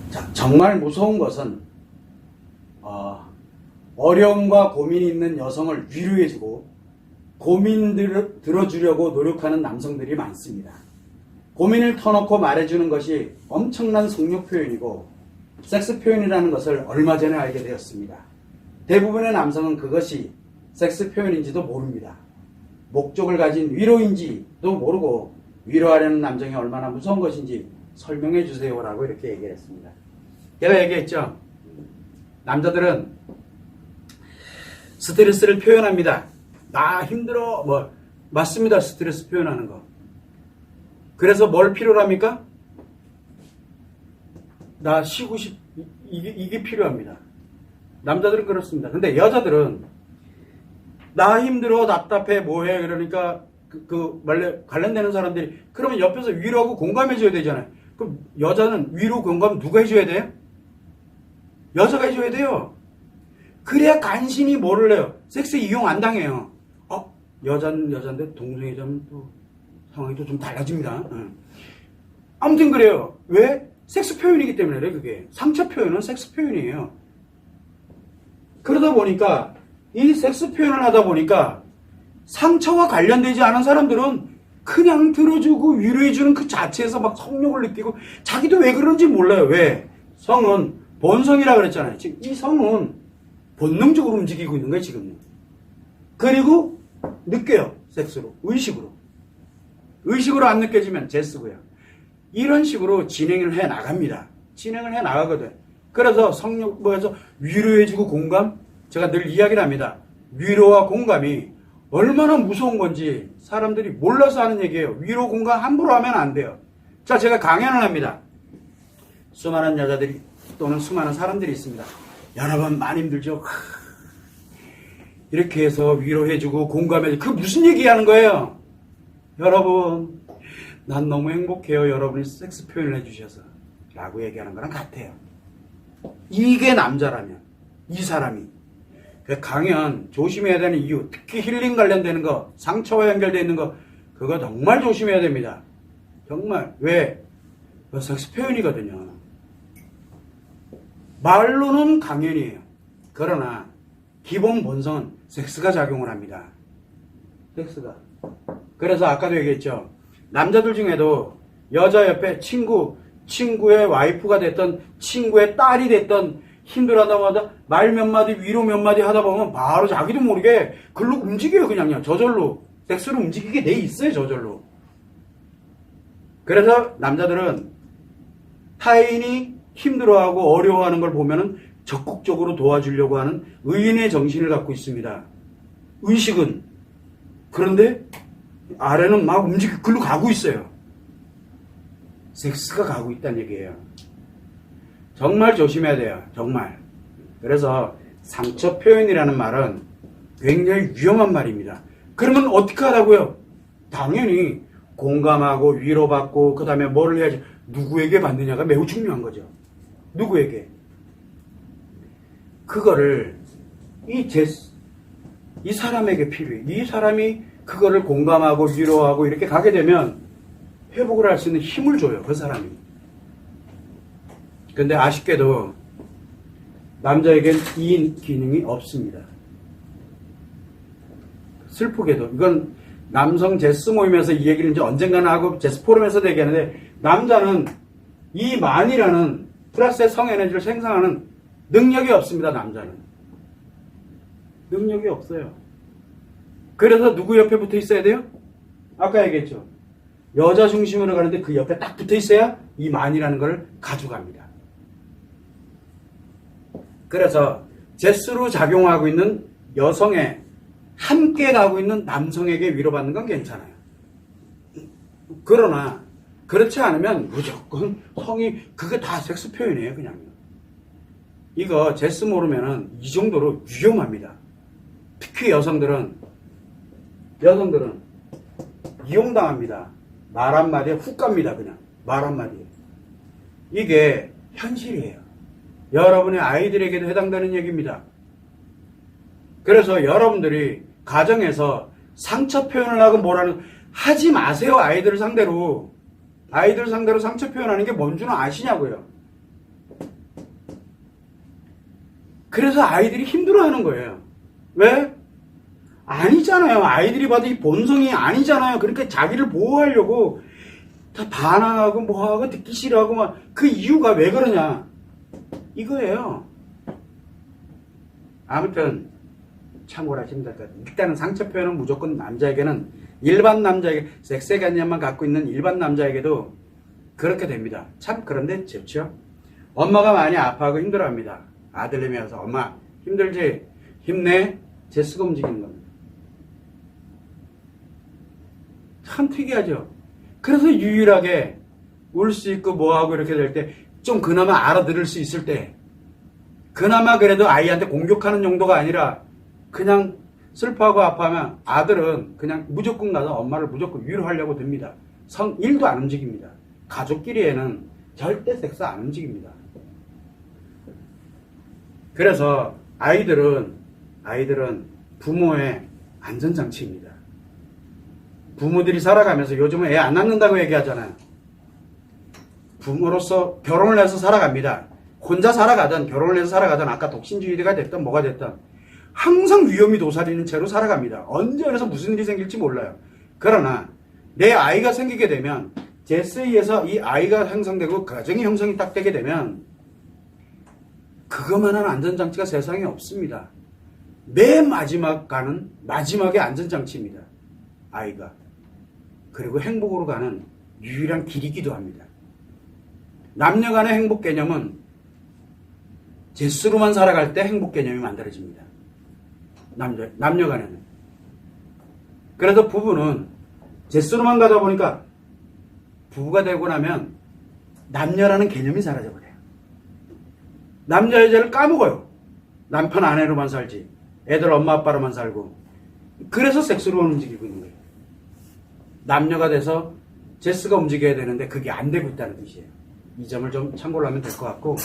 자, 정말 무서운 것은 어려움과 고민이 있는 여성을 위로해주고 고민들을 들어주려고 노력하는 남성들이 많습니다. 고민을 터놓고 말해주는 것이 엄청난 성욕 표현이고 섹스 표현이라는 것을 얼마 전에 알게 되었습니다. 대부분의 남성은 그것이 섹스 표현인지도 모릅니다. 목적을 가진 위로인지도 모르고 위로하려는 남성이 얼마나 무서운 것인지 설명해 주세요라고 이렇게 얘기를 했습니다. 제가 얘기했죠. 남자들은 스트레스를 표현합니다. 나 힘들어. 맞습니다. 스트레스 표현하는 거. 그래서 뭘 필요로 합니까? 나 쉬고 이게 필요합니다. 남자들은 그렇습니다. 근데 여자들은 나 힘들어, 답답해, 뭐해. 그러니까 원래 관련되는 사람들이 그러면 옆에서 위로하고 공감해줘야 되잖아요. 그럼 여자는 위로 공감 누가 해줘야 돼요? 여자가 해줘야 돼요. 그래야 간신히 뭐를 해요? 섹스 이용 안 당해요. 여자는 여잔데 동성애 자면 또 상황이 또 좀 달라집니다. 아무튼 그래요. 왜? 섹스 표현이기 때문에 그래, 그게. 상처 표현은 섹스 표현이에요. 그러다 보니까 이 섹스 표현을 하다 보니까 상처와 관련되지 않은 사람들은 그냥 들어주고 위로해주는 그 자체에서 막 성욕을 느끼고 자기도 왜 그런지 몰라요. 왜? 성은 본성이라 그랬잖아요. 지금 이 성은 본능적으로 움직이고 있는 거예요, 지금. 그리고 느껴요, 섹스로. 의식으로. 의식으로 안 느껴지면 제스고요. 이런 식으로 진행을 해 나갑니다. 진행을 해 나가거든. 그래서 성욕, 위로해주고 공감? 제가 늘 이야기를 합니다. 위로와 공감이 얼마나 무서운 건지 사람들이 몰라서 하는 얘기예요. 위로 공감 함부로 하면 안 돼요. 자, 제가 강연을 합니다. 수많은 여자들이 또는 수많은 사람들이 있습니다. 여러분 많이 힘들죠? 이렇게 해서 위로해주고 공감해주고 그 무슨 얘기하는 거예요? 여러분 난 너무 행복해요. 여러분이 섹스 표현을 해주셔서 라고 얘기하는 거랑 같아요. 이게 남자라면 이 사람이 그 강연 조심해야 되는 이유, 특히 힐링 관련되는 거, 상처와 연결되어 있는 거 그거 정말 조심해야 됩니다. 정말. 왜? 그 섹스 표현이거든요. 말로는 강연이에요. 그러나 기본 본성은 섹스가 작용을 합니다. 섹스가. 그래서 아까도 얘기했죠. 남자들 중에도 여자 옆에 친구의 와이프가 됐던 친구의 딸이 됐던 힘들어하다마다 말 몇 마디 위로 몇 마디 하다 보면 바로 자기도 모르게 글로 움직여요. 그냥요. 저절로. 섹스로 움직이게 돼 있어요. 저절로. 그래서 남자들은 타인이 힘들어하고 어려워하는 걸 보면은 적극적으로 도와주려고 하는 의인의 정신을 갖고 있습니다. 의식은. 그런데 아래는 막 글로 가고 있어요. 섹스가 가고 있다는 얘기예요. 정말 조심해야 돼요. 정말. 그래서 상처 표현이라는 말은 굉장히 위험한 말입니다. 그러면 어떻게 하라고요? 당연히 공감하고 위로받고 그 다음에 뭐를 해야지. 누구에게 받느냐가 매우 중요한 거죠. 누구에게? 그거를 이 사람에게 필요해. 이 사람이 그거를 공감하고 위로하고 이렇게 가게 되면 회복을 할 수 있는 힘을 줘요. 그 사람이. 근데 아쉽게도 남자에겐 이 기능이 없습니다. 슬프게도. 이건 남성 제스 모임에서 이 얘기를 이제 언젠가는 하고 제스 포럼에서도 얘기하는데 남자는 이 만이라는 플러스의 성에너지를 생성하는 능력이 없습니다. 남자는. 능력이 없어요. 그래서 누구 옆에 붙어 있어야 돼요? 아까 얘기했죠. 여자 중심으로 가는데 그 옆에 딱 붙어 있어야 이 만이라는 걸 가져갑니다. 그래서 제스로 작용하고 있는 여성에 함께 가고 있는 남성에게 위로받는 건 괜찮아요. 그러나 그렇지 않으면 무조건 성이 그게 다 섹스 표현이에요. 그냥. 이거 제스 모르면은 이 정도로 위험합니다. 특히 여성들은 이용당합니다. 말 한마디에 훅 갑니다. 그냥 말 한마디에. 이게 현실이에요. 여러분의 아이들에게도 해당되는 얘기입니다. 그래서 여러분들이 가정에서 상처 표현을 하고 뭐라는 하지 마세요. 아이들 상대로 상처 표현하는 게 뭔 줄 아시냐고요. 그래서 아이들이 힘들어하는 거예요. 왜? 아니잖아요. 아이들이 봐도 이 본성이 아니잖아요. 그러니까 자기를 보호하려고 다 반항하고 뭐하고 듣기 싫어하고 막 그 이유가 왜 그러냐 이거예요. 아무튼 참고를 하시면 될 것 같아요. 일단은 상처 표현은 무조건 남자에게는 일반 남자에게 섹스의 개념만 갖고 있는 일반 남자에게도 그렇게 됩니다. 참 그런데 좋죠. 엄마가 많이 아파하고 힘들어합니다. 아들내미 와서 엄마 힘들지? 힘내? 제스가 움직이는 겁니다. 참 특이하죠. 그래서 유일하게 울 수 있고 뭐하고 이렇게 될 때 좀 그나마 알아들을 수 있을 때 그나마 그래도 아이한테 공격하는 정도가 아니라 그냥 슬퍼하고 아파하면 아들은 그냥 무조건 가서 엄마를 무조건 위로하려고 듭니다. 성 1도 안 움직입니다. 가족끼리에는 절대 섹스 안 움직입니다. 그래서 아이들은 부모의 안전장치입니다. 부모들이 살아가면서 요즘은 애 안 낳는다고 얘기하잖아요. 부모로서 결혼을 해서 살아갑니다. 혼자 살아가든 결혼을 해서 살아가든 아까 독신주의가 됐든 뭐가 됐든 항상 위험이 도사리는 채로 살아갑니다. 언제 어디서 무슨 일이 생길지 몰라요. 그러나 내 아이가 생기게 되면 제스에서 이 아이가 형성되고 가정이 형성이 딱 되게 되면 그것만한 안전장치가 세상에 없습니다. 맨 마지막 가는 마지막의 안전장치입니다. 아이가. 그리고 행복으로 가는 유일한 길이기도 합니다. 남녀 간의 행복 개념은 제스로만 살아갈 때 행복 개념이 만들어집니다. 남녀 간에는. 그래서 부부는 제스로만 가다 보니까 부부가 되고 나면 남녀라는 개념이 사라져버려요. 남자 여자를 까먹어요. 남편 아내로만 살지. 애들 엄마 아빠로만 살고. 그래서 섹스로만 움직이고 있는 거예요. 남녀가 돼서 제스가 움직여야 되는데 그게 안 되고 있다는 뜻이에요. 이 점을 좀 참고를 하면 될 것 같고